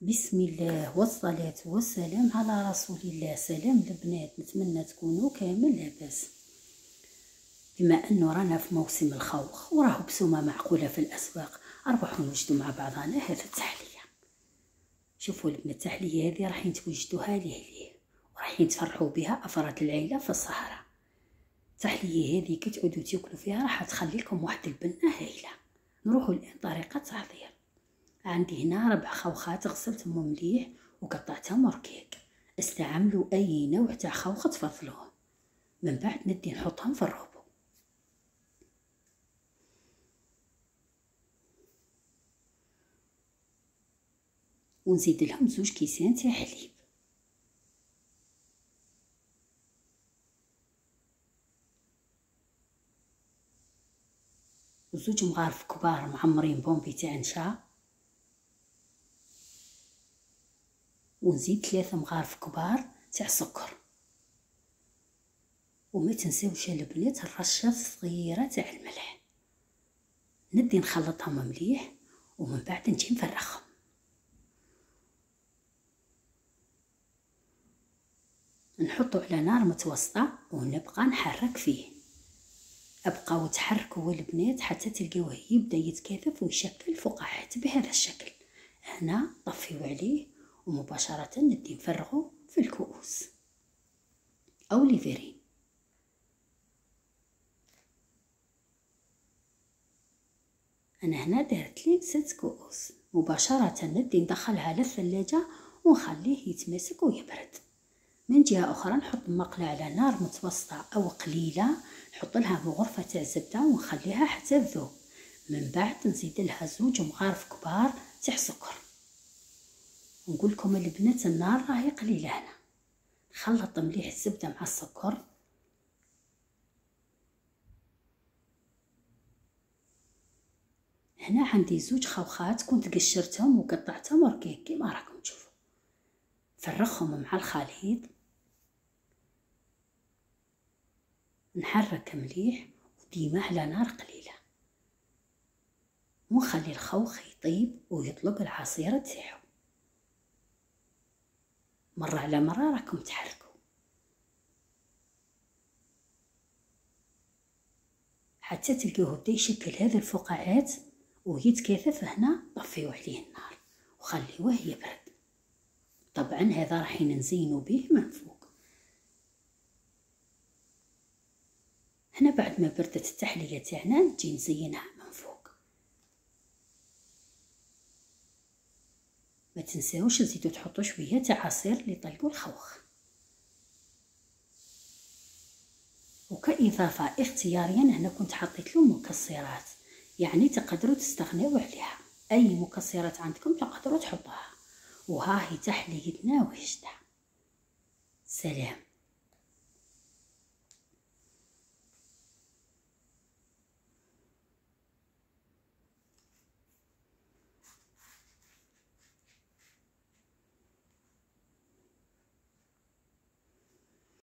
بسم الله والصلاة والسلام على رسول الله. سلام البنات، نتمنى تكونوا كامل لاباس. بما انه رانا في موسم الخوخ وراه بسومه معقوله في الاسواق، نروحوا نوجدوا مع بعضنا هذا التحليه. شوفوا البنات، التحليه هذه راح توجدوها ليه وراح تفرحوا بها افراد العيله في السهره. التحليه هذه كي تعودوا تاكلوا فيها راح تخلي لكم واحد البنه هايله. نروحوا الان طريقه التحضير. عندي هنا 4 خوخات غسلتهم مليح وقطعتهم ركيك. استعملوا اي نوع تاع خوخ تفضلوه. من بعد ندي نحطهم في الروبو ونزيد لهم 2 كيسان تاع حليب. و2 مغارف كبار معمرين بومبي تاع نشا، ونزيد 3 مغارف كبار تاع سكر. وما تنساوش البنات الرشه صغيره تاع الملح. ندي نخلطهم مليح ومن بعد نجي نفرخهم. نحطو على نار متوسطه ونبقى نحرك فيه. ابقاو تحركوا البنات حتى تلقاوه يبدا يتكاثف ويشكل فقاعات بهذا الشكل. هنا طفيو عليه ومباشره ندي نفرغه في الكؤوس او ليفرين. انا هنا دارت لي 6 كؤوس. مباشره ندي ندخلها للثلاجه ونخليه يتماسك ويبرد. من جهه اخرى نحط مقله على نار متوسطه او قليله، نحط لها بغرفه تاع زبده ونخليها حتى تذوب. من بعد نزيد لها 2 مغارف كبار تاع سكر. نقول لكم البنات النار راهي قليله. هنا نخلط مليح الزبده مع السكر. هنا عندي 2 خوخات كنت قشرتهم وقطعتهم ركيك كيما راكم تشوفوا. فرخهم مع الخليط، نحرك مليح وديما على نار قليله ونخلي الخوخ يطيب ويطلق العصير تاعو. مره على مره راكم تحركوا حتى تلقوه بدا يشكل هذه الفقاعات ويتكاثف. هنا طفيو عليه النار وخليوه يبرد. طبعا هذا راح نزينو به من فوق. هنا بعد ما بردت التحليه تاعنا نجي نزينها من فوق. ما تنساوش تزيدوا تحطوا شويه تاع عصير ليطلقوا الخوخ. وكإضافة اختياريا هنا كنت حطيت له مكسرات، يعني تقدروا تستغنوا عليها. اي مكسرات عندكم تقدروا تحطوها. وها هي تحليتنا واجده. سلام.